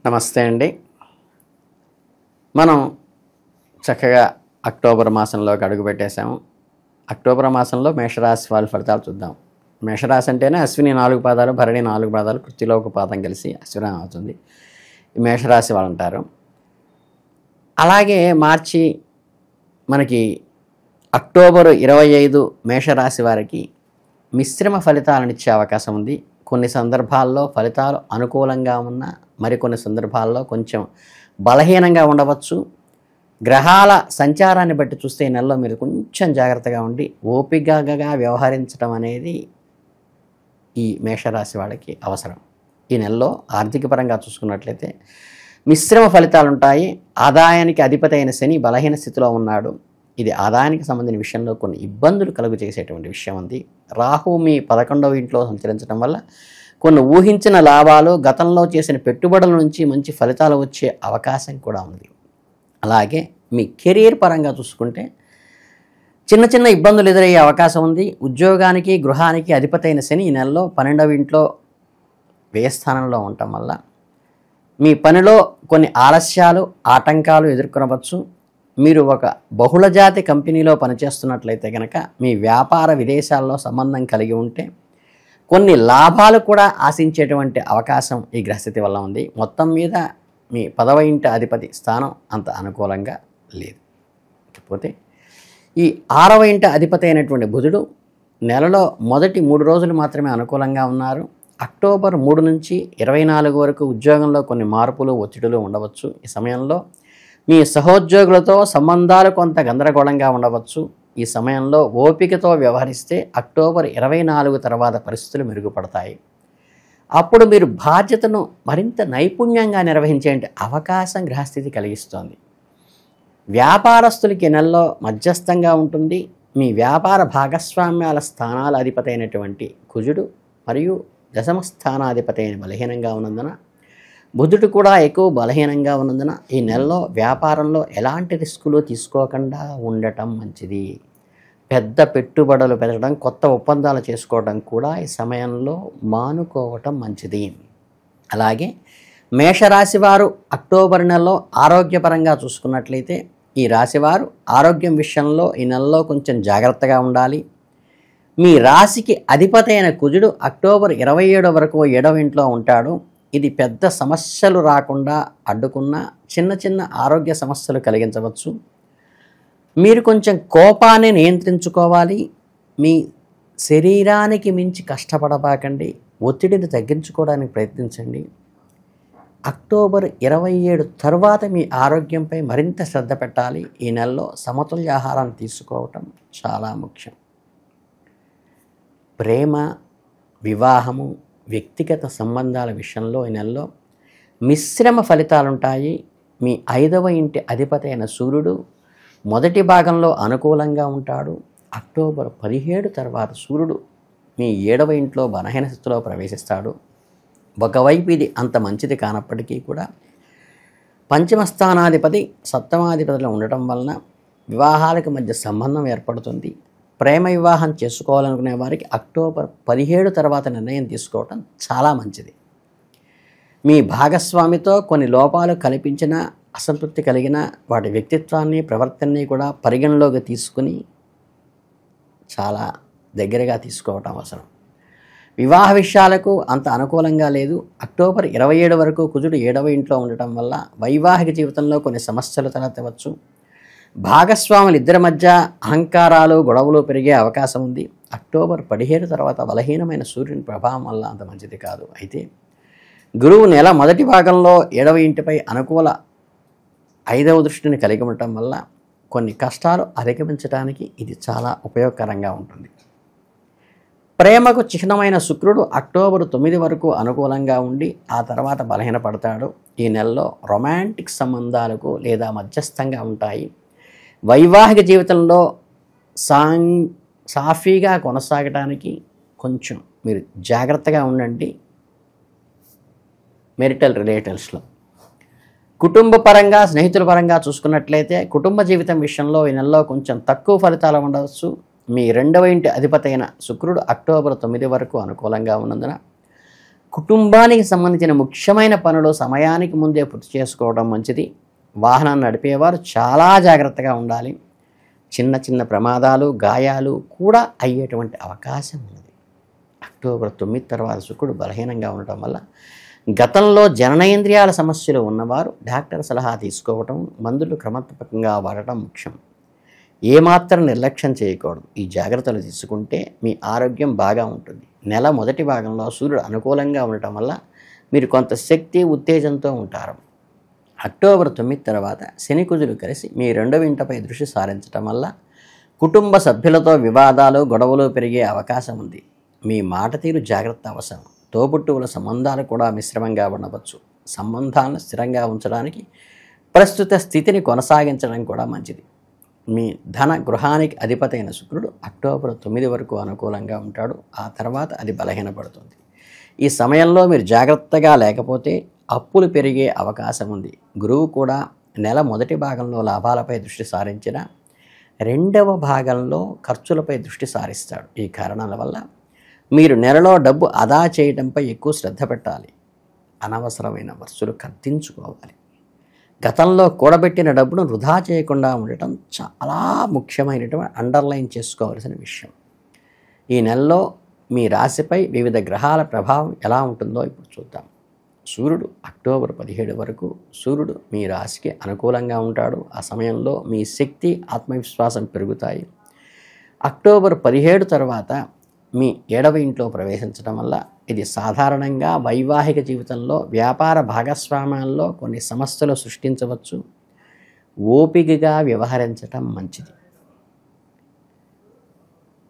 నమస్తే అండి. మనం చక్కగా అక్టోబర్ మాసంలోకి అడుగుపెట్టేసాము. అక్టోబర్ మాసంలో మేషరాశి వాళ్ళ ఫలితాలు చూద్దాం. మేషరాశి అంటేనే అశ్విని 4 పాదాలు, భరణి 4 పాదాలు, కృత్తిలో ఒక పాదం కలిసి అశ్విని అవుతుంది. ఈ మేషరాశి వాళ్ళు అంటారు. అలాగే మార్చి మనకి అక్టోబరు 25 మేషరాశి వారికి మిశ్రమ ఫలితాలను ఇచ్చే అవకాశం ఉంది. కొన్ని సందర్భాల్లో ఫలితాలు అనుకూలంగా ఉన్న మరికొన్ని సందర్భాల్లో కొంచెం బలహీనంగా ఉండవచ్చు. గ్రహాల సంచారాన్ని బట్టి చూస్తే ఈ నెలలో మీరు కొంచెం జాగ్రత్తగా ఉండి ఓపికగా వ్యవహరించడం అనేది ఈ మేషరాశి వాళ్ళకి అవసరం. ఈ నెలలో ఆర్థిక పరంగా చూసుకున్నట్లయితే మిశ్రమ ఫలితాలు ఉంటాయి. ఆదాయానికి అధిపతి అయిన శని బలహీన స్థితిలో ఉన్నాడు. ఇది ఆదాయానికి సంబంధించిన విషయంలో కొన్ని ఇబ్బందులు కలుగు చేసేటువంటి విషయం ఉంది. రాహు మీ 11వ ఇంట్లో సంచరించడం వల్ల కొన్ని ఊహించిన లాభాలు, గతంలో చేసిన పెట్టుబడుల నుంచి మంచి ఫలితాలు వచ్చే అవకాశం కూడా ఉంది. అలాగే మీ కెరీర్ పరంగా చూసుకుంటే చిన్న చిన్న ఇబ్బందులు ఎదురయ్యే అవకాశం ఉంది. ఉద్యోగానికి గృహానికి అధిపతి అయిన శని ఈ నెలలో 12వ ఇంట్లో వ్యయస్థానంలో ఉండటం వల్ల మీ పనిలో కొన్ని ఆలస్యాలు, ఆటంకాలు ఎదుర్కొనవచ్చు. మీరు ఒక బహుళజాతి కంపెనీలో పనిచేస్తున్నట్లయితే కనుక మీ వ్యాపార విదేశాల్లో సంబంధం కలిగి ఉంటే కొన్ని లాభాలు కూడా ఆశించేటువంటి అవకాశం ఈ గ్రహస్థితి వల్ల ఉంది. మొత్తం మీద మీ 10వ ఇంటి అధిపతి స్థానం అంత అనుకూలంగా లేదు. కాకపోతే ఈ 6వ ఇంటి అధిపతి అయినటువంటి బుధుడు నెలలో మొదటి 3 రోజులు మాత్రమే అనుకూలంగా ఉన్నారు. అక్టోబర్ 3 నుంచి 24 వరకు ఉద్యోగంలో కొన్ని మార్పులు, ఒత్తిడులు ఉండవచ్చు. ఈ సమయంలో మీ సహోద్యోగులతో సంబంధాలు కొంత గందరగోళంగా ఉండవచ్చు. ఈ సమయంలో ఓపికతో వ్యవహరిస్తే అక్టోబర్ 24 తర్వాత పరిస్థితులు మెరుగుపడతాయి. అప్పుడు మీరు బాధ్యతను మరింత నైపుణ్యంగా నిర్వహించే అవకాశం గ్రహస్థితి కలిగిస్తోంది. వ్యాపారస్తులకి నెలలో మధ్యస్థంగా ఉంటుంది. మీ వ్యాపార భాగస్వామ్యాల స్థానాల అధిపతి అయినటువంటి కుజుడు మరియు దశమ స్థానాధిపతి అయిన బలహీనంగా ఉన్నందున బుధుడు కూడా ఎక్కువ బలహీనంగా ఉన్నందున ఈ నెలలో వ్యాపారంలో ఎలాంటి రిస్కులు తీసుకోకుండా ఉండటం మంచిది. పెద్ద పెట్టుబడులు పెట్టడం, కొత్త ఒప్పందాలు చేసుకోవడం కూడా ఈ సమయంలో మానుకోవటం మంచిది. అలాగే మేషరాశి వారు అక్టోబర్ నెలలో ఆరోగ్యపరంగా చూసుకున్నట్లయితే ఈ రాశివారు ఆరోగ్యం విషయంలో ఈ నెలలో కొంచెం జాగ్రత్తగా ఉండాలి. మీ రాశికి అధిపతి అయిన కుజుడు అక్టోబర్ 27 వరకు 7వ ఇంట్లో ఉంటాడు. ఇది పెద్ద సమస్యలు రాకుండా అడ్డుకున్న చిన్న చిన్న ఆరోగ్య సమస్యలు కలిగించవచ్చు. మీరు కొంచెం కోపాన్ని నియంత్రించుకోవాలి. మీ శరీరానికి మించి కష్టపడబాకండి. ఒత్తిడిని తగ్గించుకోవడానికి ప్రయత్నించండి. అక్టోబర్ 27 తర్వాత మీ ఆరోగ్యంపై మరింత శ్రద్ధ పెట్టాలి. ఈ నెలలో సమతుల్య ఆహారాన్ని తీసుకోవటం చాలా ముఖ్యం. ప్రేమ, వివాహము, వ్యక్తిగత సంబంధాల విషయంలో ఈ నెలలో మిశ్రమ ఫలితాలుంటాయి. మీ 5వ ఇంటి అధిపతి అయిన సూర్యుడు మొదటి భాగంలో అనుకూలంగా ఉంటాడు. అక్టోబర్ 17 తర్వాత సూర్యుడు మీ 7వ ఇంట్లో బలహీన స్థితిలో ప్రవేశిస్తాడు. ఒకవైపు ఇది అంత మంచిది కానప్పటికీ కూడా పంచమ స్థానాధిపతి సప్తమాధిపతిలో ఉండటం వలన వివాహాలకు మధ్య సంబంధం ఏర్పడుతుంది. ప్రేమ వివాహం చేసుకోవాలనుకునే వారికి అక్టోబర్ 17 తర్వాత నిర్ణయం తీసుకోవటం చాలా మంచిది. మీ భాగస్వామితో కొన్ని లోపాలు కల్పించిన, అసంతృప్తి కలిగిన వాటి వ్యక్తిత్వాన్ని, ప్రవర్తనని కూడా పరిగణలోకి తీసుకుని చాలా దగ్గరగా తీసుకోవటం అవసరం. వివాహ విషయాలకు అంత అనుకూలంగా లేదు. అక్టోబర్ 27 వరకు కుజుడు 7వ ఇంట్లో ఉండటం వల్ల వైవాహిక జీవితంలో కొన్ని సమస్యలు తలెత్తవచ్చు. భాగస్వాములు ఇద్దరి మధ్య అహంకారాలు, గొడవలు పెరిగే అవకాశం ఉంది. అక్టోబర్ 17 తర్వాత బలహీనమైన సూర్యుని ప్రభావం వల్ల అంత మంచిది కాదు. అయితే గురువు నెల మొదటి భాగంలో 7వ ఇంటిపై అనుకూల 5వ దృష్టిని కలిగి ఉండటం వల్ల కొన్ని కష్టాలు అధిగమించడానికి ఇది చాలా ఉపయోగకరంగా ఉంటుంది. ప్రేమకు చిహ్నమైన శుక్రుడు అక్టోబర్ 9 వరకు అనుకూలంగా ఉండి ఆ తర్వాత బలహీనపడతాడు. ఈ నెలలో రొమాంటిక్ సంబంధాలకు లేదా మధ్యస్థంగా ఉంటాయి. వైవాహిక జీవితంలో సాఫీగా కొనసాగడానికి కొంచెం మీరు జాగ్రత్తగా ఉండండి. మెరిటల్ రిలేటివ్స్లో కుటుంబ పరంగా, స్నేహితుల పరంగా చూసుకున్నట్లయితే కుటుంబ జీవితం విషయంలో ఈ నెలలో కొంచెం తక్కువ ఫలితాలు ఉండవచ్చు. మీ 2వ ఇంటి అధిపతి అయిన శుక్రుడు అక్టోబర్ 9 వరకు అనుకూలంగా ఉన్నందున కుటుంబానికి సంబంధించిన ముఖ్యమైన పనులు సమయానికి ముందే పూర్తి చేసుకోవడం మంచిది. వాహనం నడిపేవారు చాలా జాగ్రత్తగా ఉండాలి. చిన్న చిన్న ప్రమాదాలు, గాయాలు కూడా అయ్యేటువంటి అవకాశం ఉన్నది. అక్టోబర్ 9 తర్వాత శుక్రుడు బలహీనంగా ఉండటం వల్ల గతంలో జననేంద్రియాల సమస్యలు ఉన్నవారు డాక్టర్ సలహా తీసుకోవటం, మందులు క్రమతప్పకంగా వాడటం ముఖ్యం. ఏమాత్రం నిర్లక్ష్యం చేయకూడదు. ఈ జాగ్రత్తలు తీసుకుంటే మీ ఆరోగ్యం బాగా ఉంటుంది. నెల మొదటి భాగంలో సూర్యుడు అనుకూలంగా ఉండటం వల్ల మీరు కొంత శక్తి, ఉత్తేజంతో ఉంటారు. అక్టోబర్ 9 తర్వాత శని కుజులు కలిసి మీ రెండవ ఇంటిపై దృష్టి సారించటం వల్ల కుటుంబ సభ్యులతో వివాదాలు, గొడవలు పెరిగే అవకాశం ఉంది. మీ మాట తీరు జాగ్రత్త అవసరం. తోబుట్టువుల సంబంధాలు కూడా మిశ్రమంగా ఉండవచ్చు. సంబంధాలను స్థిరంగా ఉంచడానికి ప్రస్తుత స్థితిని కొనసాగించడం కూడా మంచిది. మీ ధన గృహానికి అధిపతి అయిన శుక్రుడు అక్టోబర్ 9 వరకు అనుకూలంగా ఉంటాడు. ఆ తర్వాత అది బలహీనపడుతుంది. ఈ సమయంలో మీరు జాగ్రత్తగా లేకపోతే అప్పులు పెరిగే అవకాశం ఉంది. గురువు కూడా నెల మొదటి భాగంలో లాభాలపై దృష్టి సారించిన రెండవ భాగంలో ఖర్చులపై దృష్టి సారిస్తాడు. ఈ కారణాల వల్ల మీరు నెలలో డబ్బు ఆదా చేయడంపై ఎక్కువ శ్రద్ధ పెట్టాలి. అనవసరమైన ఖర్చులు కత్తించుకోవాలి. గతంలో కూడబెట్టిన డబ్బును వృధా చేయకుండా ఉండటం చాలా ముఖ్యమైనటువంటి అండర్లైన్ చేసుకోవాల్సిన విషయం. ఈ నెలలో మీ రాశిపై వివిధ గ్రహాల ప్రభావం ఎలా ఉంటుందో ఇప్పుడు చూద్దాం. సూర్యుడు అక్టోబర్ 17 వరకు సూర్యుడు మీ రాశికి అనుకూలంగా ఉంటాడు. ఆ సమయంలో మీ శక్తి, ఆత్మవిశ్వాసం పెరుగుతాయి. అక్టోబర్ 17 తర్వాత మీ 7వ ఇంట్లో ప్రవేశించడం వల్ల ఇది సాధారణంగా వైవాహిక జీవితంలో, వ్యాపార భాగస్వామ్యాల్లో కొన్ని సమస్యలు సృష్టించవచ్చు. ఓపికగా వ్యవహరించటం మంచిది.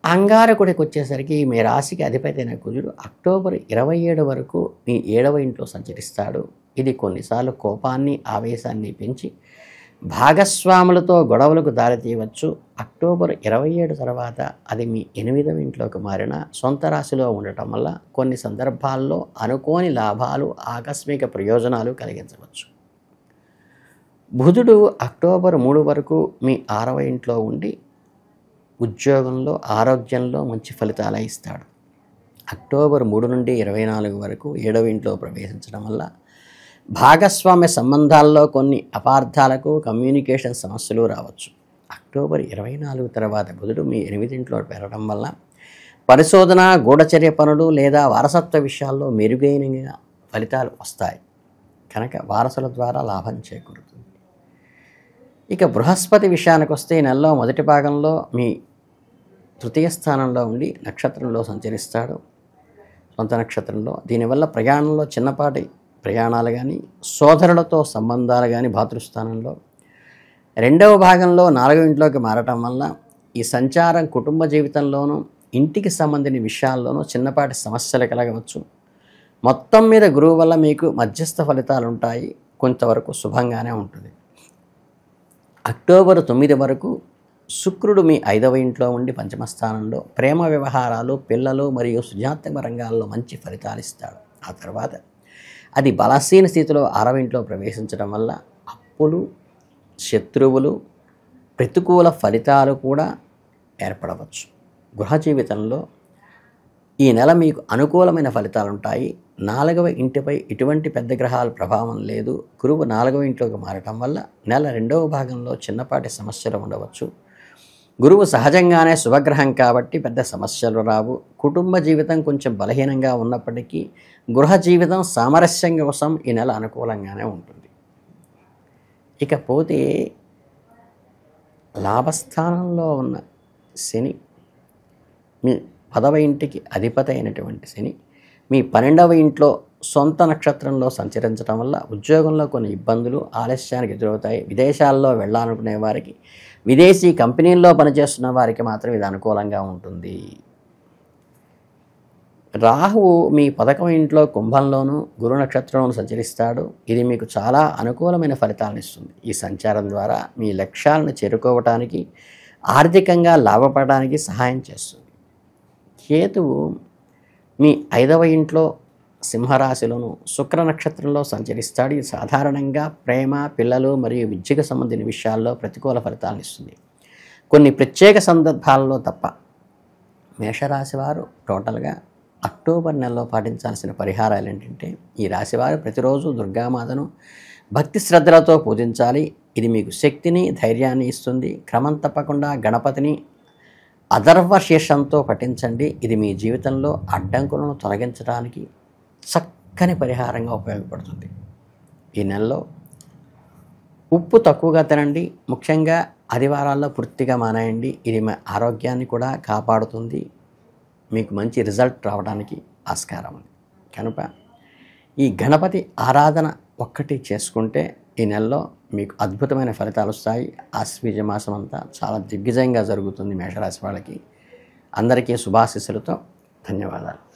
అంగారకుడికి వచ్చేసరికి మీ రాశికి అధిపతి అయిన కుజుడు అక్టోబర్ 27 వరకు మీ 7వ ఇంట్లో సంచరిస్తాడు. ఇది కొన్నిసార్లు కోపాన్ని, ఆవేశాన్ని పెంచి భాగస్వాములతో గొడవలకు దారితీయవచ్చు. అక్టోబర్ 27 తర్వాత అది మీ 8వ ఇంట్లోకి మారిన సొంత రాశిలో ఉండటం వల్ల కొన్ని సందర్భాల్లో అనుకోని లాభాలు, ఆకస్మిక ప్రయోజనాలు కలిగించవచ్చు. బుధుడు అక్టోబర్ 3 వరకు మీ 6వ ఇంట్లో ఉండి ఉద్యోగంలో, ఆరోగ్యంలో మంచి ఫలితాలు ఇస్తాడు. అక్టోబర్ 3 నుండి 24 వరకు 7వ ఇంట్లో ప్రవేశించడం వల్ల భాగస్వామ్య సంబంధాల్లో కొన్ని అపార్థాలకు, కమ్యూనికేషన్ సమస్యలు రావచ్చు. అక్టోబర్ 24 తర్వాత బుధుడు మీ 8వ ఇంట్లో పెరగడం వల్ల పరిశోధన, గూఢచర్య పనులు లేదా వారసత్వ విషయాల్లో మెరుగైన ఫలితాలు వస్తాయి. కనుక వారసుల ద్వారా లాభం చేకూరుతుంది. ఇక బృహస్పతి విషయానికి వస్తే ఈ నెలలో మొదటి భాగంలో మీ 3వ స్థానంలో ఉండి నక్షత్రంలో సంచరిస్తాడు, సొంత నక్షత్రంలో. దీనివల్ల ప్రయాణంలో చిన్నపాటి ప్రయాణాలు కానీ, సోదరులతో సంబంధాలు కానీ భాతృస్థానంలో. 2వ భాగంలో 4వ ఇంట్లోకి మారటం వల్ల ఈ సంచారం కుటుంబ జీవితంలోనూ, ఇంటికి సంబంధించిన విషయాల్లోనూ చిన్నపాటి సమస్యలు కలగవచ్చు. మొత్తం మీద గురువు వల్ల మీకు మధ్యస్థ ఫలితాలు ఉంటాయి. కొంతవరకు శుభంగానే ఉంటుంది. అక్టోబర్ 9 వరకు శుక్రుడు మీ 5వ ఇంట్లో ఉండి పంచమ స్థానంలో ప్రేమ వ్యవహారాలు, పిల్లలు మరియు సృజనాత్మక రంగాల్లో మంచి ఫలితాలు ఇస్తాడు. ఆ తర్వాత అది బలహీన స్థితిలో 6వ ఇంట్లో ప్రవేశించడం వల్ల అప్పులు, శత్రువులు, ప్రతికూల ఫలితాలు కూడా ఏర్పడవచ్చు. గృహ జీవితంలో ఈ నెల మీకు అనుకూలమైన ఫలితాలు ఉంటాయి. 4వ ఇంటిపై ఎటువంటి పెద్ద గ్రహాల ప్రభావం లేదు. గురువు 4వ ఇంట్లోకి మారటం వల్ల నెల 2వ భాగంలో చిన్నపాటి సమస్యలు ఉండవచ్చు. గురువు సహజంగానే శుభగ్రహం కాబట్టి పెద్ద సమస్యలు రావు. కుటుంబ జీవితం కొంచెం బలహీనంగా ఉన్నప్పటికీ గృహ జీవితం సామరస్యం కోసం ఈ నెల అనుకూలంగానే ఉంటుంది. ఇకపోతే లాభస్థానంలో ఉన్న శని, మీ 10వ ఇంటికి అధిపతి అయినటువంటి శని మీ 12వ ఇంట్లో సొంత నక్షత్రంలో సంచరించడం వల్ల ఉద్యోగంలో కొన్ని ఇబ్బందులు, ఆలస్యానికి ఎదురవుతాయి. విదేశాల్లో వెళ్ళాలనుకునే వారికి, విదేశీ కంపెనీల్లో పనిచేస్తున్న వారికి మాత్రం ఇది అనుకూలంగా ఉంటుంది. రాహువు మీ 11వ ఇంట్లో కుంభంలోనూ, గురు నక్షత్రంలోనూ సంచరిస్తాడు. ఇది మీకు చాలా అనుకూలమైన ఫలితాలను ఇస్తుంది. ఈ సంచారం ద్వారా మీ లక్ష్యాలను చేరుకోవటానికి, ఆర్థికంగా లాభపడడానికి సహాయం చేస్తుంది. కేతువు మీ 5వ ఇంట్లో సింహరాశిలోను, శుక్ర నక్షత్రంలో సంచరిస్తాడు. ఇది సాధారణంగా ప్రేమ, పిల్లలు మరియు విద్యకు సంబంధించిన విషయాల్లో ప్రతికూల ఫలితాలను ఇస్తుంది. కొన్ని ప్రత్యేక సందర్భాల్లో తప్ప. మేషరాశి వారు టోటల్గా అక్టోబర్ నెలలో పాటించాల్సిన పరిహారాలు ఏంటంటే, ఈ రాశివారు ప్రతిరోజు దుర్గామాతను భక్తి శ్రద్ధలతో పూజించాలి. ఇది మీకు శక్తిని, ధైర్యాన్ని ఇస్తుంది. క్రమం తప్పకుండా గణపతిని అథర్వ శీర్షంతో పఠించండి. ఇది మీ జీవితంలో అడ్డంకులను తొలగించడానికి చక్కని పరిహారంగా ఉపయోగపడుతుంది. ఈ నెలలో ఉప్పు తక్కువగా తినండి. ముఖ్యంగా ఆదివారాల్లో పూర్తిగా మానేయండి. ఇది మీ ఆరోగ్యాన్ని కూడా కాపాడుతుంది. మీకు మంచి రిజల్ట్ రావడానికి ఆస్కారం ఉంది. కనుక ఈ గణపతి ఆరాధన ఒక్కటి చేసుకుంటే ఈ నెలలో మీకు అద్భుతమైన ఫలితాలు వస్తాయి. ఆశ్వీజ మాసం అంతా చాలా దిగ్విజయంగా జరుగుతుంది మేషరాశి వాళ్ళకి. అందరికీ శుభాశీస్సులతో ధన్యవాదాలు.